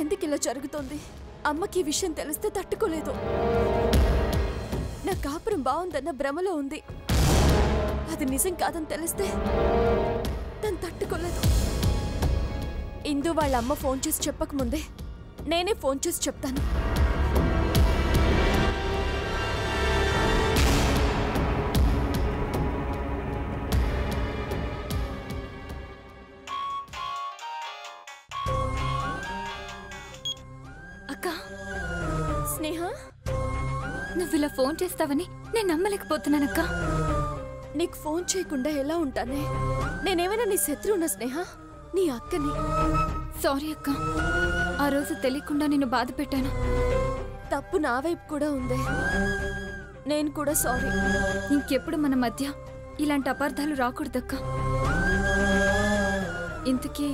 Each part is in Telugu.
ఎందుకిలా జరుగుతోంది? అమ్మకి ఈ విషయం తెలిస్తే తట్టుకోలేదు. నా కాపురం బాగుందన్న భ్రమలో ఉంది. అది నిజం కాదని తెలిస్తే తను తట్టుకోలేదు. ఇందు వాళ్ళ అమ్మ ఫోన్ చేసి చెప్పకముందే నేనే ఫోన్ చేసి చెప్తాను. అక్క, స్నేహ, నువ్వు ఇలా ఫోన్ చేస్తావని నేను నమ్మలేకపోతున్నానక్క. నీకు ఫోన్ చేయకుండా ఎలా ఉంటానే? నేనేమైనా నీ శత్రువునా స్నేహ? నీ అక్కని. సారీ అక్క, ఆ రోజు తెలియకుండా నిన్ను బాధ పెట్టాను. తప్పు నా వైపు కూడా ఉంది. నేను కూడా సారీ. ఇంకెప్పుడు మన మధ్య ఇలాంటి అపార్థాలు రాకూడదక్క. ఇంతకీ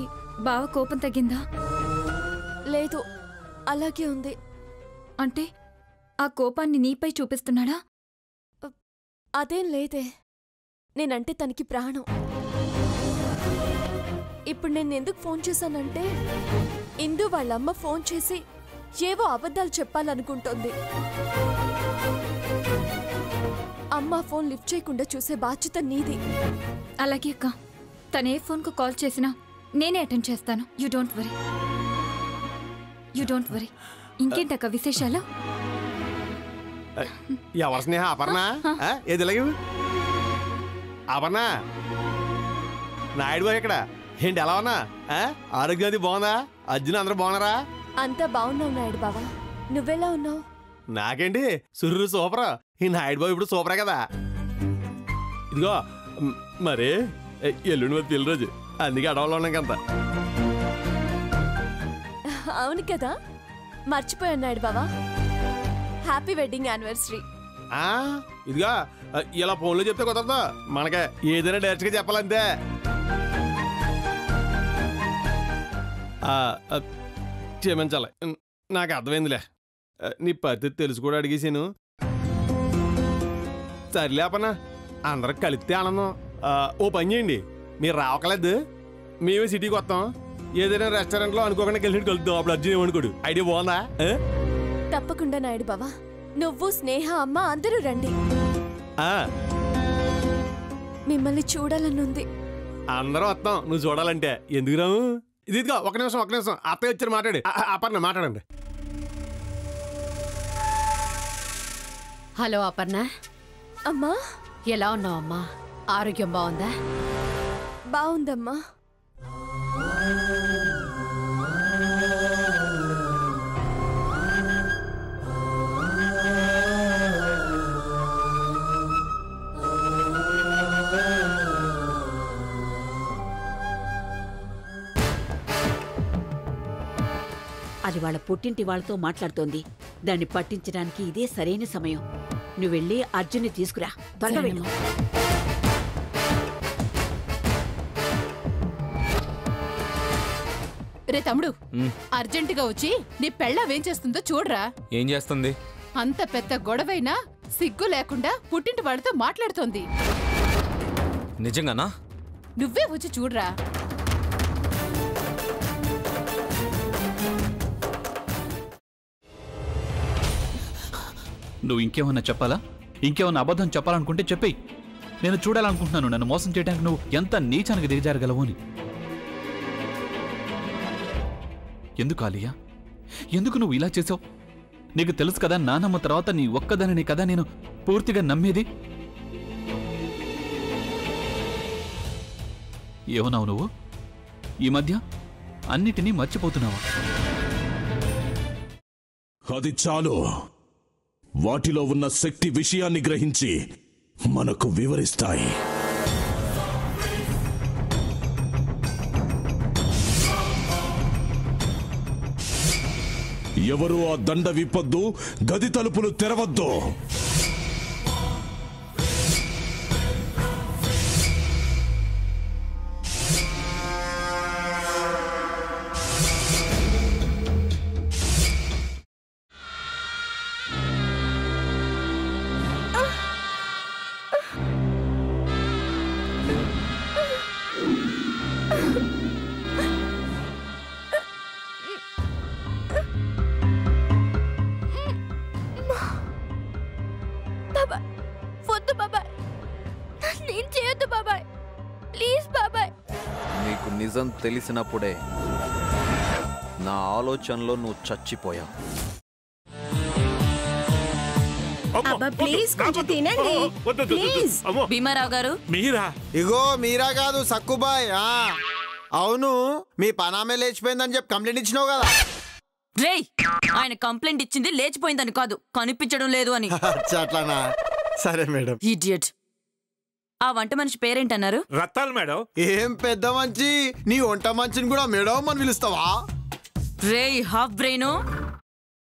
బావ కోపం తగ్గిందా? లేదు, అలాగే ఉంది. అంటే ఆ కోపాన్ని నీపై చూపిస్తున్నాడా? అదేం లేదే. నేనంటే తనకి ప్రాణం. ఇప్పుడు నేను ఎందుకు ఫోన్ చేశానంటే, ఇందు వాళ్ళమ్మ ఫోన్ చేసి ఏవో అబద్ధాలు చెప్పాలనుకుంటోంది. అమ్మ ఫోన్ లిఫ్ట్ చేయకుండా చూసే బాధ్యత నీది. అలాగే అక్క, తనే ఫోన్కు కాల్ చేసినా నేనే అటెండ్ చేస్తాను. You don't worry. ఇంకేంటక్క విశేషాలు? ఎవరు స్నేహ? అపర్ణ? ఏది ఇలాగే అపర్ణ? నాయుడు బాయ్ ఇక్కడ ఏంటి? ఎలా ఉన్నా? ఆరోగ్యం అది బాగుందా? అర్జున్ అందరూ బాగున్నారా? అంతా బాగున్నావు నాయుడు బావా. నువ్వెలా ఉన్నావు? నాకేంటి సుర్రు సూపర్. ఈ నాయుడు బాబు ఇప్పుడు సూపరే కదా. ఇదిగో మరి ఎల్లుండి మరి పెళ్లి రోజు, అందుకే అడవుల్లో ఉన్నాం కంత. అవును కదా, మర్చిపోయాను నాయుడు బావా. Happy wedding anniversary. ఇదిగా ఇలా ఫోన్లో చెప్తే కుదరదు, మనకే ఏదైనా డైరెక్ట్ గా చెప్పాలంతే. క్షమించాలి, నాకు అర్థమైందిలే. నీ పరిస్థితి తెలుసు కూడా అడిగేసాను. సరిలేపనా, అందరం కలిస్తే ఆనందం. ఓ పని చేయండి, మీరు రావకలేదు, మేమే సిటీకి వస్తాం. ఏదైనా రెస్టారెంట్లో అనుకోకుండా కలిసి కలుద్దాం. అప్పుడు అర్జున్ ఏమనుకోడు. ఐడియా బాగుందా? తప్పకుండా నాయుడు బావా. నువ్వు, స్నేహ, అమ్మ అందరూ రండి. మిమ్మల్ని చూడాలనుంది. అందరం వస్తాం నువ్వు చూడాలంటే. ఎందుకు రావు? ఇదిగా ఒక నిమిషం అత్తయ్య వచ్చారు, మాట్లాడి. అపర్ణ మాట్లాడండి. హలో అపర్ణ. అమ్మా, ఎలా ఉన్నావు అమ్మా? ఆరోగ్యం బాగుందా? బాగుందమ్మా. అది వాళ్ళ పుట్టింటి వాళ్ళతో మాట్లాడుతోంది. దాన్ని పట్టించడానికి ఇదే సరైన సమయం. నువ్వు వెళ్ళి అర్జున్ని తీసుకురా, త్వరగా వెళ్ళు. రే తమ్ముడు, అర్జెంటుగా వచ్చి నీ పెళ్ళావేం చేస్తుందో చూడరా. ఏం చేస్తుంది? అంత పెద్ద గొడవైనా సిగ్గు లేకుండా పుట్టింటి వాళ్ళతో మాట్లాడుతోంది. నిజంగానా? నువ్వే వచ్చి చూడరా. నువ్వు ఇంకేమన్నా చెప్పాలా? ఇంకేమన్నా అబద్ధం చెప్పాలనుకుంటే చెప్పేయి. నేను చూడాలనుకుంటున్నాను నన్ను మోసం చేయడానికి నువ్వు ఎంత నీచానికి దిగజారగలవు అని. ఎందుకు ఆలియా, ఎందుకు నువ్వు ఇలా చేసావు? నీకు తెలుసు కదా, నానమ్మ తర్వాత నీ ఒక్కదానిని కదా నేను పూర్తిగా నమ్మేది. ఏమన్నావు నువ్వు? ఈ మధ్య అన్నిటినీ మర్చిపోతున్నావా? అది చాలు. వాటిలో ఉన్న శక్తి విషయాన్ని గ్రహించి మనకు వివరిస్తాయి. ఎవరు ఆ దండ విప్పొద్దు, గది తలుపులు తెరవద్దు. చేయొద్దు బాబాయ్, ప్లీజ్ బాబాయ్. నీకు నిజం తెలిసినప్పుడే నా ఆలోచనలో నువ్వు చచ్చిపోయావు. అబ్బా ప్లీజ్ కొంచెం తినండి ప్లీజ్. భీమారావు గారు మీరా? ఇగో మీరా కాదు సక్కుబాయ్. అవును, మీ పనామే లేచిపోయిందని చెప్పి కంప్లైంట్ ఇచ్చినావు కదా. రేయ్, ఆయన కంప్లైంట్ ఇచ్చింది లేచిపోయిందని కాదు, కనిపించడం లేదు అని. అట్లానా? సరే మేడం. ఇడియట్. ఆ వంట మనిషి పేరేంటన్నారు? రత్తాలు మేడం. ఏం పెద్ద మంచి, నీ వంట మంచిని కూడా మేడం అని పిలుస్తావా? రేయ్ హాఫ్ బ్రెయిన్,